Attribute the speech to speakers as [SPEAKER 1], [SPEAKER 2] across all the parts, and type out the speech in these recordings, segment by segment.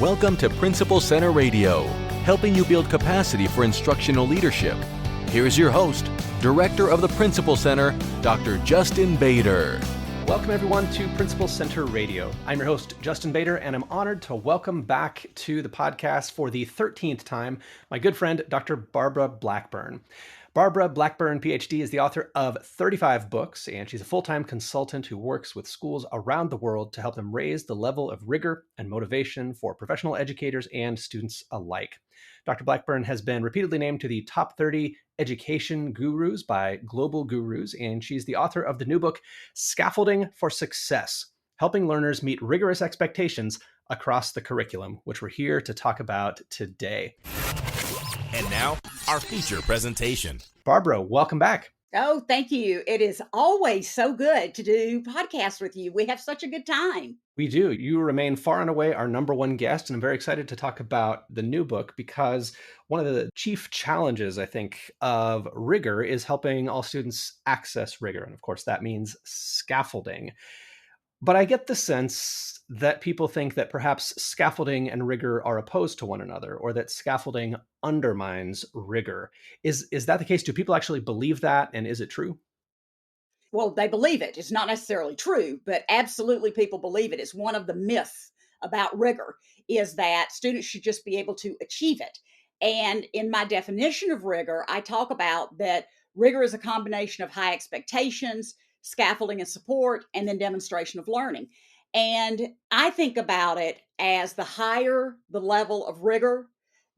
[SPEAKER 1] Welcome to Principal Center Radio, helping you build capacity for instructional leadership. Here's your host, Director of the Principal Center, Dr. Justin Bader.
[SPEAKER 2] Welcome everyone to Principal Center Radio. I'm your host, Justin Bader, and I'm honored to welcome back to the podcast for the 13th time my good friend, Dr. Barbara Blackburn. Barbara Blackburn, PhD, is the author of 35 books, and she's a full-time consultant who works with schools around the world to help them raise the level of rigor and motivation for professional educators and students alike. Dr. Blackburn has been repeatedly named to the top 30 education gurus by Global Gurus, and she's the author of the new book, Scaffolding for Success, helping learners meet rigorous expectations across the curriculum, which we're here to talk about today.
[SPEAKER 3] And now, our feature presentation.
[SPEAKER 2] Barbara, welcome back.
[SPEAKER 4] Oh, thank you. It is always so good to do podcasts with you. We have such a good time.
[SPEAKER 2] We do. You remain far and away our number one guest, and I'm very excited to talk about the new book because one of the chief challenges, I think, of rigor is helping all students access rigor. And of course, that means scaffolding. But I get the sense that people think that perhaps scaffolding and rigor are opposed to one another, or that scaffolding undermines rigor. Is that the case? Do people actually believe that? And is it true?
[SPEAKER 4] Well, they believe it. It's not necessarily true, but absolutely people believe it. It's one of the myths about rigor is that students should just be able to achieve it. And in my definition of rigor, I talk about that rigor is a combination of high expectations, scaffolding and support, and then demonstration of learning. And I think about it as the higher the level of rigor,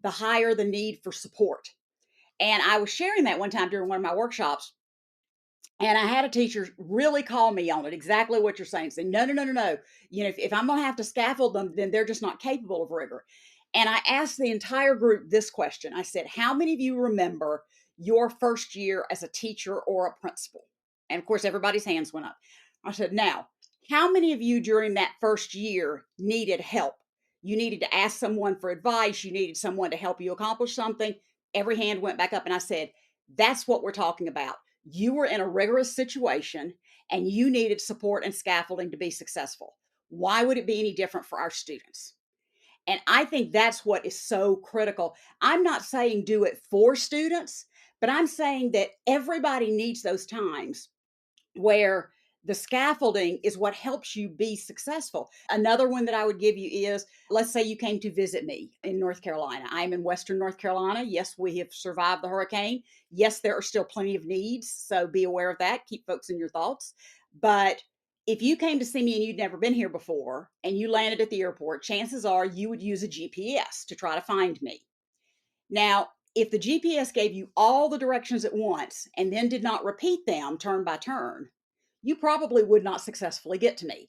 [SPEAKER 4] the higher the need for support. And I was sharing that one time during one of my workshops. And I had a teacher really call me on it, exactly what you're saying. Say, no, no, no, no, no. You know, if I'm going to have to scaffold them, then they're just not capable of rigor. And I asked the entire group this question. I said, how many of you remember your first year as a teacher or a principal? And of course, everybody's hands went up. I said, now, how many of you during that first year needed help? You needed to ask someone for advice. You needed someone to help you accomplish something. Every hand went back up and I said, that's what we're talking about. You were in a rigorous situation and you needed support and scaffolding to be successful. Why would it be any different for our students? And I think that's what is so critical. I'm not saying do it for students, but I'm saying that everybody needs those times where the scaffolding is what helps you be successful. Another one that I would give you is, let's say you came to visit me in North Carolina. I'm in Western North Carolina. Yes, we have survived the hurricane. Yes, there are still plenty of needs. So be aware of that. Keep folks in your thoughts. But if you came to see me and you'd never been here before and you landed at the airport, chances are you would use a GPS to try to find me. Now, if the GPS gave you all the directions at once and then did not repeat them turn by turn, you probably would not successfully get to me.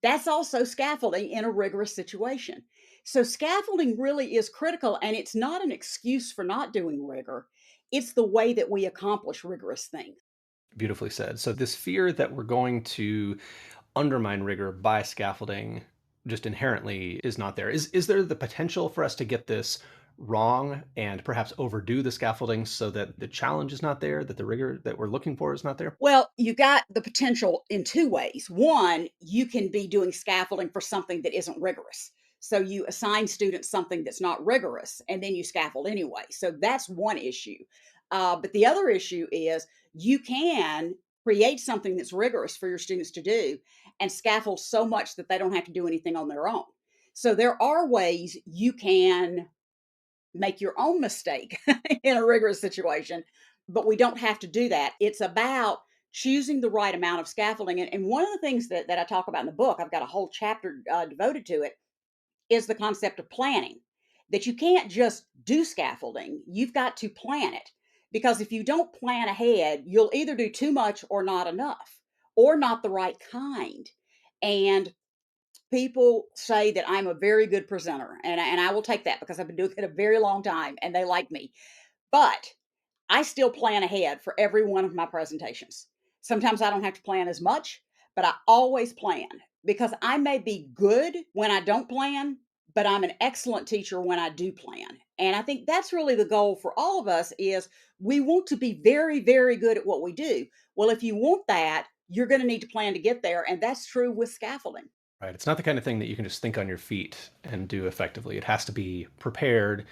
[SPEAKER 4] That's also scaffolding in a rigorous situation. So scaffolding really is critical, and it's not an excuse for not doing rigor. It's the way that we accomplish rigorous things.
[SPEAKER 2] Beautifully said. So this fear that we're going to undermine rigor by scaffolding just inherently is not there. Is there the potential for us to get this wrong and perhaps overdo the scaffolding so that the challenge is not there, that the rigor that we're looking for is not there?
[SPEAKER 4] Well, you got the potential in two ways. One, you can be doing scaffolding for something that isn't rigorous. So you assign students something that's not rigorous, and then you scaffold anyway. So that's one issue. But the other issue is you can create something that's rigorous for your students to do and scaffold so much that they don't have to do anything on their own. So there are ways you can make your own mistake in a rigorous situation, but we don't have to do that. It's about choosing the right amount of scaffolding. And one of the things that I talk about in the book, I've got a whole chapter devoted to it, is the concept of planning. That you can't just do scaffolding, you've got to plan it. Because if you don't plan ahead, you'll either do too much or not enough, or not the right kind. And people say that I'm a very good presenter, and I will take that because I've been doing it a very long time and they like me. But I still plan ahead for every one of my presentations. Sometimes I don't have to plan as much, but I always plan because I may be good when I don't plan, but I'm an excellent teacher when I do plan. And I think that's really the goal for all of us is we want to be very, very good at what we do. Well, if you want that, you're going to need to plan to get there. And that's true with scaffolding.
[SPEAKER 2] Right. It's not the kind of thing that you can just think on your feet and do effectively. It has to be prepared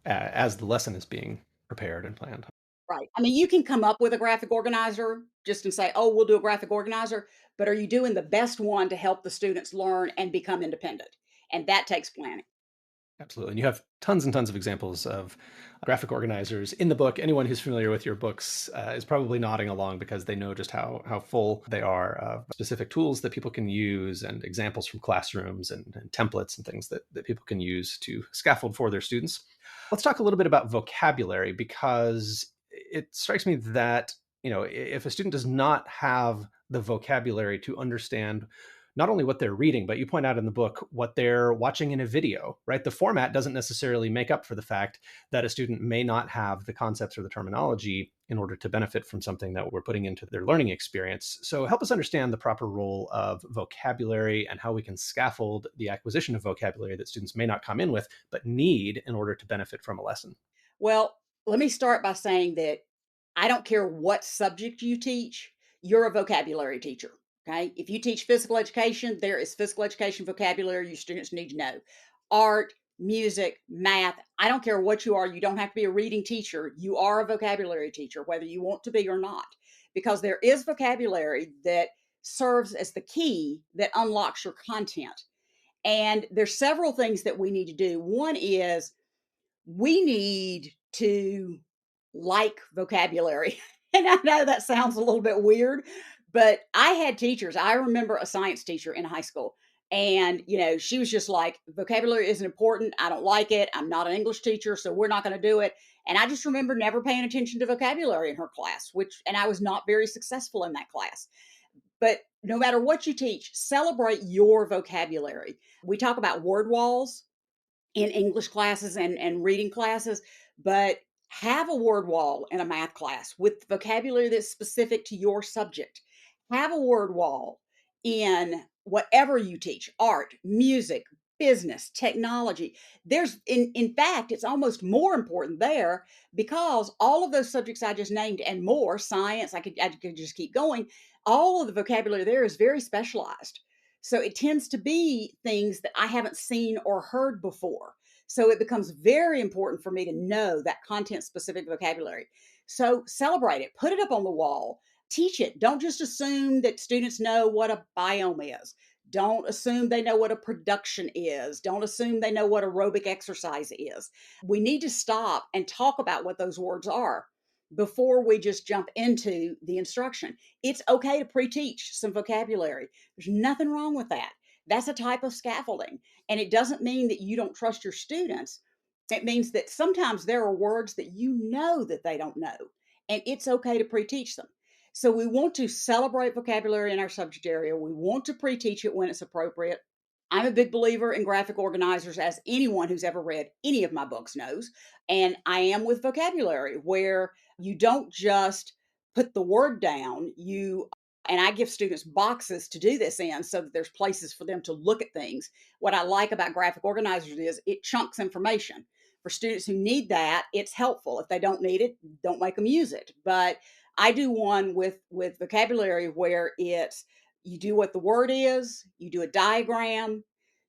[SPEAKER 2] as the lesson is being prepared and planned.
[SPEAKER 4] Right. I mean, you can come up with a graphic organizer just and say, oh, we'll do a graphic organizer, but are you doing the best one to help the students learn and become independent? And that takes planning.
[SPEAKER 2] Absolutely. And you have tons and tons of examples of graphic organizers in the book. Anyone who's familiar with your books is probably nodding along because they know just how full they are of specific tools that people can use and examples from classrooms and templates and things that people can use to scaffold for their students. Let's talk a little bit about vocabulary because it strikes me that, if a student does not have the vocabulary to understand not only what they're reading, but you point out in the book what they're watching in a video, right? The format doesn't necessarily make up for the fact that a student may not have the concepts or the terminology in order to benefit from something that we're putting into their learning experience. So help us understand the proper role of vocabulary and how we can scaffold the acquisition of vocabulary that students may not come in with, but need in order to benefit from a lesson.
[SPEAKER 4] Well, let me start by saying that I don't care what subject you teach, you're a vocabulary teacher. Okay. If you teach physical education, there is physical education vocabulary your students need to know. Art, music, math, I don't care what you are. You don't have to be a reading teacher. You are a vocabulary teacher, whether you want to be or not, because there is vocabulary that serves as the key that unlocks your content. And there's several things that we need to do. One is we need to like vocabulary. And I know that sounds a little bit weird, but I had teachers. I remember a science teacher in high school. And, she was just like, vocabulary isn't important. I don't like it. I'm not an English teacher, so we're not going to do it. And I just remember never paying attention to vocabulary in her class, and I was not very successful in that class. But no matter what you teach, celebrate your vocabulary. We talk about word walls in English classes and reading classes, but have a word wall in a math class with vocabulary that's specific to your subject. Have a word wall in whatever you teach, art, music, business, technology. There's in fact, it's almost more important there because all of those subjects I just named and more, science, I could just keep going. All of the vocabulary there is very specialized. So it tends to be things that I haven't seen or heard before. So it becomes very important for me to know that content specific vocabulary. So celebrate it, put it up on the wall, teach it. Don't just assume that students know what a biome is. Don't assume they know what a production is. Don't assume they know what aerobic exercise is. We need to stop and talk about what those words are before we just jump into the instruction. It's okay to pre teach some vocabulary. There's nothing wrong with that. That's a type of scaffolding. And it doesn't mean that you don't trust your students. It means that sometimes there are words that you know that they don't know, and it's okay to pre teach them. So we want to celebrate vocabulary in our subject area. We want to pre teach it when it's appropriate. I'm a big believer in graphic organizers, as anyone who's ever read any of my books knows. And I am with vocabulary, where you don't just put the word down, and I give students boxes to do this in so that there's places for them to look at things. What I like about graphic organizers is it chunks information. For students who need that, it's helpful. If they don't need it, don't make them use it. But I do one with vocabulary where it's you do what the word is, you do a diagram,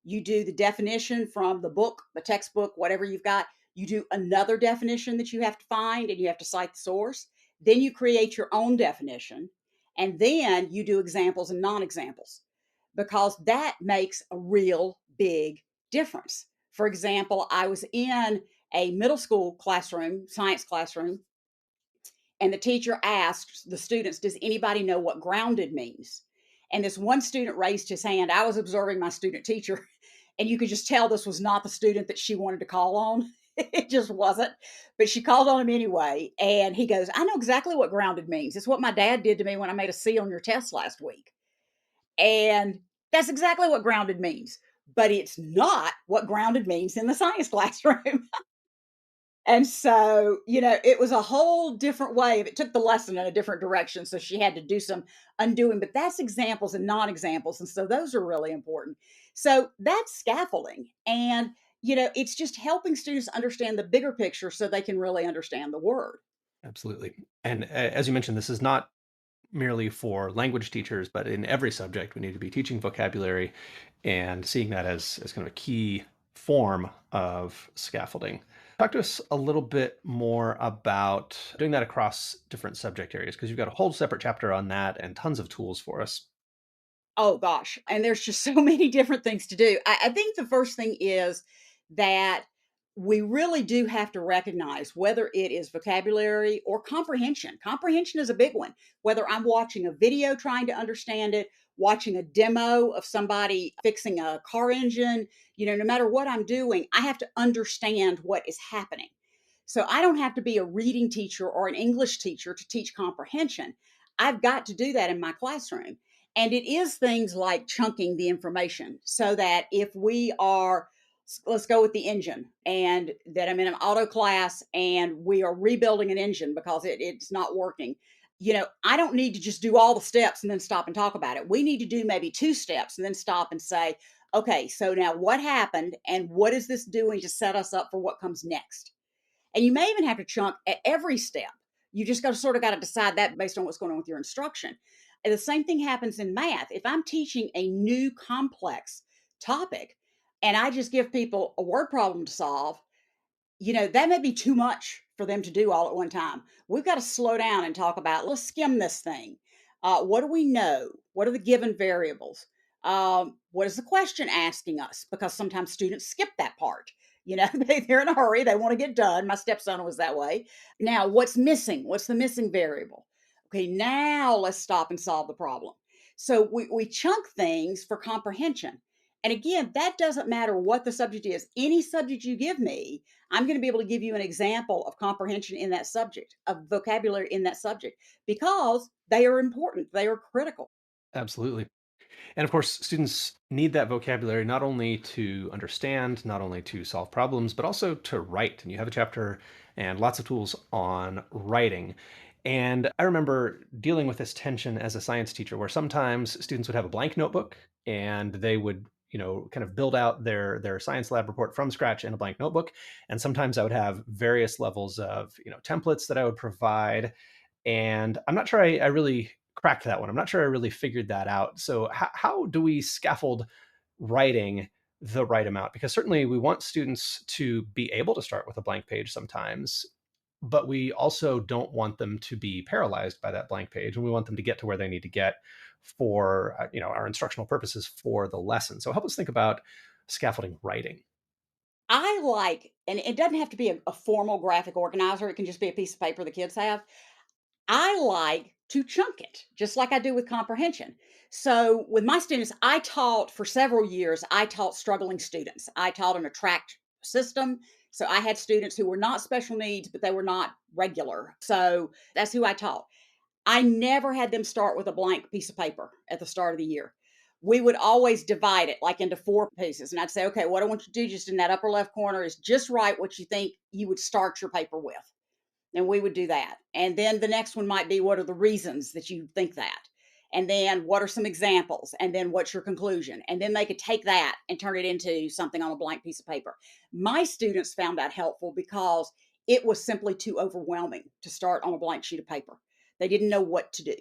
[SPEAKER 4] you do the definition from the book, the textbook, whatever you've got. You do another definition that you have to find and you have to cite the source. Then you create your own definition. And then you do examples and non examples because that makes a real big difference. For example, I was in a middle school classroom, science classroom, and the teacher asked the students, does anybody know what grounded means? And this one student raised his hand. I was observing my student teacher, and you could just tell this was not the student that she wanted to call on. It just wasn't. But she called on him anyway. And he goes, I know exactly what grounded means. It's what my dad did to me when I made a C on your test last week. And that's exactly what grounded means. But it's not what grounded means in the science classroom. And so, it was a whole different way. It took the lesson in a different direction. So she had to do some undoing, but that's examples and non examples. And so those are really important. So that's scaffolding. And, it's just helping students understand the bigger picture so they can really understand the word.
[SPEAKER 2] Absolutely. And as you mentioned, this is not merely for language teachers, but in every subject, we need to be teaching vocabulary and seeing that as kind of a key form of scaffolding. Talk to us a little bit more about doing that across different subject areas, because you've got a whole separate chapter on that and tons of tools for us.
[SPEAKER 4] Oh gosh, and there's just so many different things to do. I think the first thing is that we really do have to recognize whether it is vocabulary or comprehension. Comprehension is a big one. Whether I'm watching a video trying to understand it, watching a demo of somebody fixing a car engine, no matter what I'm doing, I have to understand what is happening. So I don't have to be a reading teacher or an English teacher to teach comprehension. I've got to do that in my classroom. And it is things like chunking the information so that if we are, let's go with the engine, and that I'm in an auto class and we are rebuilding an engine because it's not working. I don't need to just do all the steps and then stop and talk about it. We need to do maybe 2 steps and then stop and say, okay, so now what happened and what is this doing to set us up for what comes next? And you may even have to chunk at every step. You just got to decide that based on what's going on with your instruction. And the same thing happens in math. If I'm teaching a new complex topic and I just give people a word problem to solve, that may be too much for them to do all at one time. We've got to slow down and talk about, let's skim this thing. What do we know? What are the given variables? What is the question asking us? Because sometimes students skip that part. They're in a hurry. They want to get done. My stepson was that way. Now, what's missing? What's the missing variable? Okay, now let's stop and solve the problem. So we chunk things for comprehension. And again, that doesn't matter what the subject is. Any subject you give me, I'm going to be able to give you an example of comprehension in that subject, of vocabulary in that subject, because they are important. They are critical.
[SPEAKER 2] Absolutely. And of course, students need that vocabulary not only to understand, not only to solve problems, but also to write. And you have a chapter and lots of tools on writing. And I remember dealing with this tension as a science teacher where sometimes students would have a blank notebook and they would kind of build out their science lab report from scratch in a blank notebook. And sometimes I would have various levels of templates that I would provide, and I'm not sure I really cracked that one. I'm not sure I really figured that out. So how do we scaffold writing the right amount? Because certainly we want students to be able to start with a blank page sometimes, but we also don't want them to be paralyzed by that blank page, and we want them to get to where they need to get for our instructional purposes for the lesson. So help us think about scaffolding writing.
[SPEAKER 4] I like, and it doesn't have to be a formal graphic organizer. It can just be a piece of paper the kids have. I like to chunk it, just like I do with comprehension. So with my students, I taught for several years, I taught struggling students. I taught an attract system. So I had students who were not special needs, but they were not regular. So that's who I taught. I never had them start with a blank piece of paper at the start of the year. We would always divide it like into 4 pieces. And I'd say, okay, what I want you to do just in that upper left corner is just write what you think you would start your paper with. And we would do that. And then the next one might be, what are the reasons that you think that? And then what are some examples? And then what's your conclusion? And then they could take that and turn it into something on a blank piece of paper. My students found that helpful because it was simply too overwhelming to start on a blank sheet of paper. They didn't know what to do.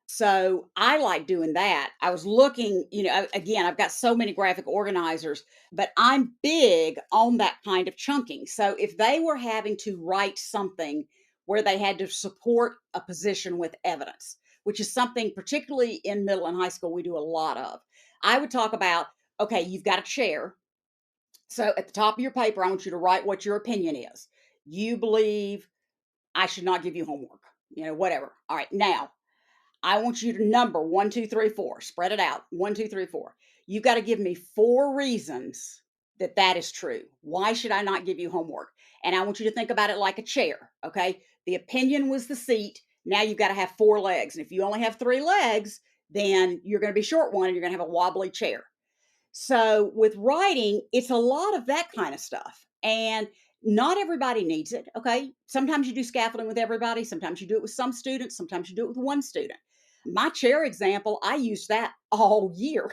[SPEAKER 4] So I like doing that. I was looking, again, I've got so many graphic organizers, but I'm big on that kind of chunking. So if they were having to write something where they had to support a position with evidence, which is something particularly in middle and high school we do a lot of, I would talk about, okay, you've got a chair. So at the top of your paper, I want you to write what your opinion is. You believe I should not give you homework, whatever. All right, now I want you to number 1, 2, 3, 4, spread it out. 1, 2, 3, 4. You've got to give me 4 reasons that that is true. Why should I not give you homework? And I want you to think about it like a chair. Okay. The opinion was the seat. Now you've got to have 4 legs. And if you only have 3 legs, then you're going to be short one and you're going to have a wobbly chair. So with writing, it's a lot of that kind of stuff. And not everybody needs it. Okay. Sometimes you do scaffolding with everybody. Sometimes you do it with some students. Sometimes you do it with one student. My chair example, I used that all year.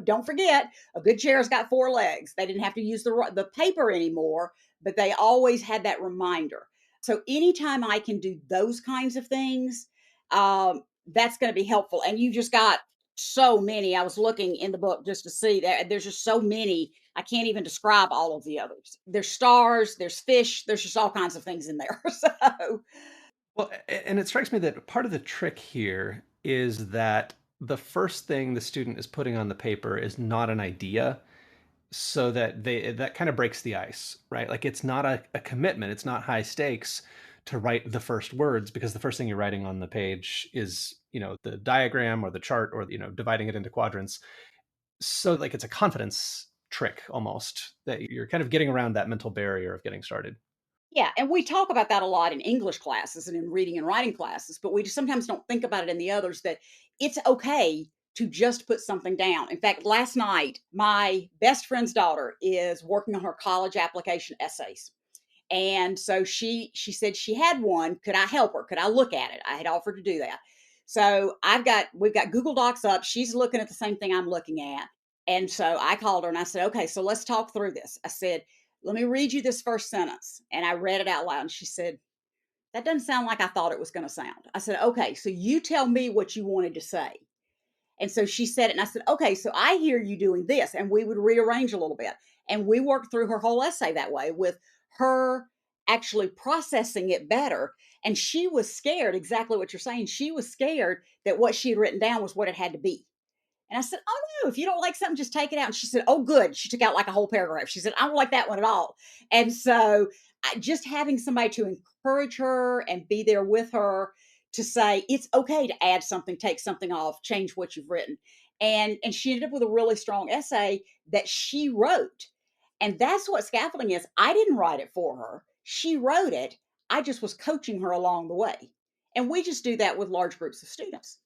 [SPEAKER 4] Don't forget, a good chair's got 4 legs. They didn't have to use the paper anymore, but they always had that reminder. So anytime I can do those kinds of things, that's going to be helpful. And you just got so many. I was looking in the book just to see that there's just so many. I can't even describe all of the others. There's stars, there's fish, there's just all kinds of things in there. So,
[SPEAKER 2] Well, and it strikes me that part of the trick here is that the first thing the student is putting on the paper is not an idea, so that that kind of breaks the ice, right? Like it's not a commitment, it's not high stakes to write the first words, because the first thing you're writing on the page is, the diagram or the chart, or, dividing it into quadrants. So like it's a confidence trick almost, that you're kind of getting around that mental barrier of getting started.
[SPEAKER 4] yeah, and we talk about that a lot in English classes and in reading and writing classes, but we just sometimes don't think about it in the others, that it's okay to just put something down. In fact, last night, my best friend's daughter is working on her college application essays. And so she said she had one. Could I help her? Could I look at it? I had offered to do that. So we've got Google Docs up. She's looking at the same thing I'm looking at. And so I called her and I said, okay, so let's talk through this. I said, let me read you this first sentence. And I read it out loud. And she said, that doesn't sound like I thought it was going to sound. I said, okay, so you tell me what you wanted to say. And so she said it, and I said, okay, so I hear you doing this. And we would rearrange a little bit. And we worked through her whole essay that way, with her actually processing it better. And she was scared, exactly what you're saying. She was scared that what she had written down was what it had to be. And I said, oh no, if you don't like something, just take it out. And she said, oh, good. She took out like a whole paragraph. She said, I don't like that one at all. And so just having somebody to encourage her and be there with her to say, it's okay to add something, take something off, change what you've written. And she ended up with a really strong essay that she wrote. And that's what scaffolding is. I didn't write it for her. She wrote it. I just was coaching her along the way. And we just do that with large groups of students.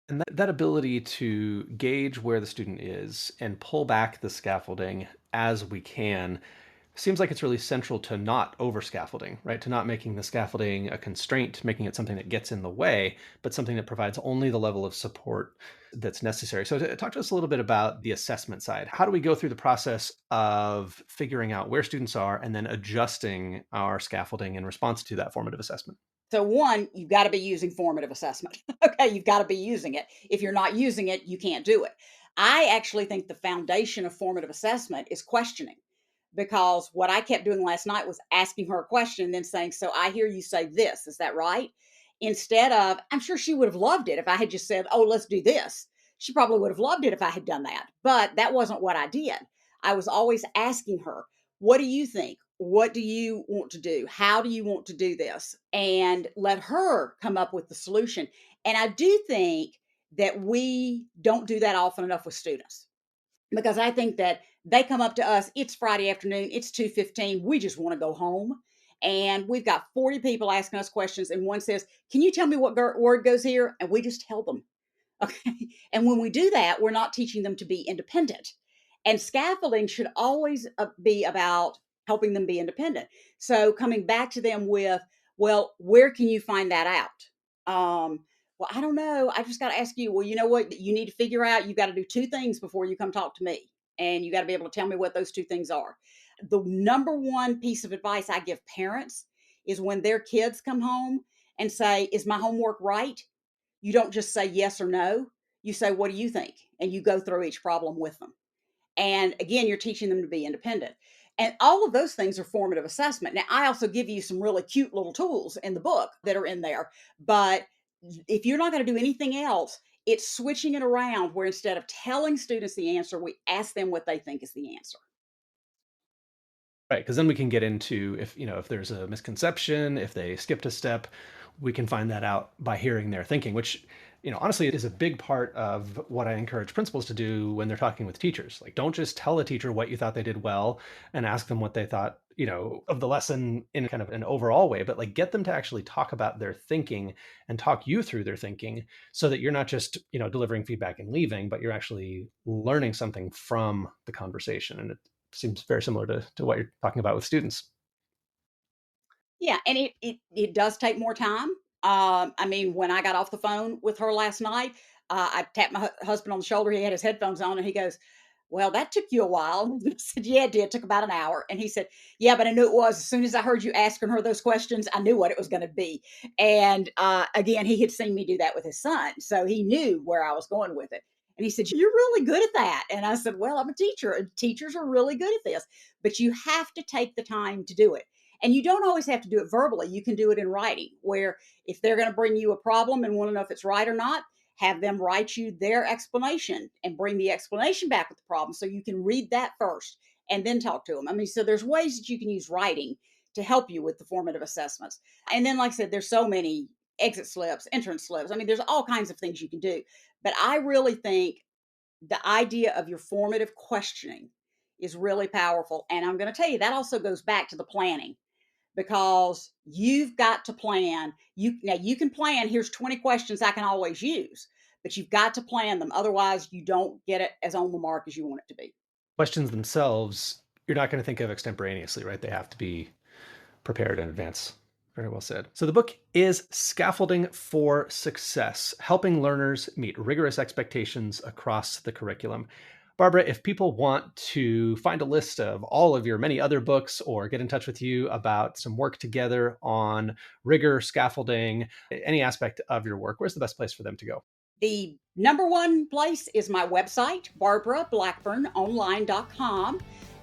[SPEAKER 2] And that ability to gauge where the student is and pull back the scaffolding as we can seems like it's really central to not over scaffolding, right? To not making the scaffolding a constraint, making it something that gets in the way, but something that provides only the level of support that's necessary. So, talk to us a little bit about the assessment side. How do we go through the process of figuring out where students are and then adjusting our scaffolding in response to that formative assessment?
[SPEAKER 4] So one, you've got to be using formative assessment. Okay, you've got to be using it. If you're not using it, you can't do it. I actually think the foundation of formative assessment is questioning, because what I kept doing last night was asking her a question and then saying, so I hear you say this, is that right? Instead of, I'm sure she would have loved it if I had just said, oh, let's do this. She probably would have loved it if I had done that, but that wasn't what I did. I was always asking her, what do you think? What do you want to do? How do you want to do this? And let her come up with the solution. And I do think that we don't do that often enough with students, because I think that they come up to us, it's Friday afternoon, it's 2:15, we just want to go home. And we've got 40 people asking us questions, and one says, can you tell me what word goes here? And we just tell them. Okay. And when we do that, we're not teaching them to be independent. And scaffolding should always be about helping them be independent. So coming back to them with, well, where can you find that out? Well, I don't know. I just got to ask you. Well, you know what? You need to figure out. You got to do two things before you come talk to me. And you got to be able to tell me what those two things are. The number one piece of advice I give parents is, when their kids come home and say, is my homework right? You don't just say yes or no. You say, what do you think? And you go through each problem with them. And again, you're teaching them to be independent. And all of those things are formative assessment. Now, I also give you some really cute little tools in the book that are in there. But if you're not going to do anything else, it's switching it around, where instead of telling students the answer, we ask them what they think is the answer.
[SPEAKER 2] Right, because then we can get into, if there's a misconception, if they skipped a step, we can find that out by hearing their thinking, which, honestly, is a big part of what I encourage principals to do when they're talking with teachers. Like, don't just tell a teacher what you thought they did well and ask them what they thought, of the lesson in kind of an overall way, but like get them to actually talk about their thinking and talk you through their thinking, so that you're not just, delivering feedback and leaving, but you're actually learning something from the conversation. And seems very similar to what you're talking about with students.
[SPEAKER 4] Yeah, and it does take more time. I mean, when I got off the phone with her last night, I tapped my husband on the shoulder. He had his headphones on, and he goes, "Well, that took you a while." I said, "Yeah, it did. It took about an hour." And he said, "Yeah, but I knew it was. As soon as I heard you asking her those questions, I knew what it was going to be." And again, he had seen me do that with his son, so he knew where I was going with it. And he said, "You're really good at that." And I said, "Well, I'm a teacher, and teachers are really good at this, but you have to take the time to do it. And you don't always have to do it verbally. You can do it in writing, where if they're going to bring you a problem and want to know if it's right or not, have them write you their explanation and bring the explanation back with the problem so you can read that first and then talk to them. I mean, so there's ways that you can use writing to help you with the formative assessments. And then, like I said, there's so many exit slips, entrance slips. I mean, there's all kinds of things you can do. But I really think the idea of your formative questioning is really powerful. And I'm going to tell you, that also goes back to the planning, because you've got to plan. You can plan, here's 20 questions I can always use, but you've got to plan them. Otherwise, you don't get it as on the mark as you want it to be.
[SPEAKER 2] Questions themselves, you're not going to think of extemporaneously, right? They have to be prepared in advance. Very well said. So the book is Scaffolding for Success, helping learners meet rigorous expectations across the curriculum. Barbara, if people want to find a list of all of your many other books or get in touch with you about some work together on rigor, scaffolding, any aspect of your work, where's the best place for them to go?
[SPEAKER 4] The number one place is my website, BarbaraBlackburnOnline.com.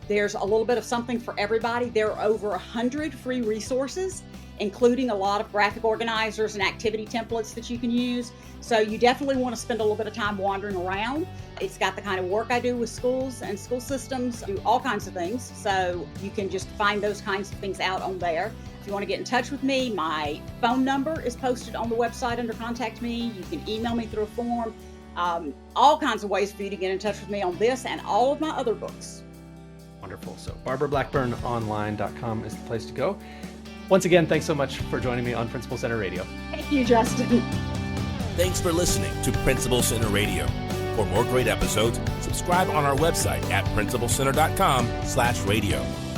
[SPEAKER 4] There's a little bit of something for everybody. There are over 100 free resources, including a lot of graphic organizers and activity templates that you can use. So you definitely want to spend a little bit of time wandering around. It's got the kind of work I do with schools and school systems, do all kinds of things. So you can just find those kinds of things out on there. If you want to get in touch with me, my phone number is posted on the website under Contact Me. You can email me through a form. All kinds of ways for you to get in touch with me on this and all of my other books.
[SPEAKER 2] Wonderful. So BarbaraBlackburnOnline.com is the place to go. Once again, thanks so much for joining me on Principal Center Radio.
[SPEAKER 4] Thank you, Justin.
[SPEAKER 3] Thanks for listening to Principal Center Radio. For more great episodes, subscribe on our website at principalcenter.com/radio.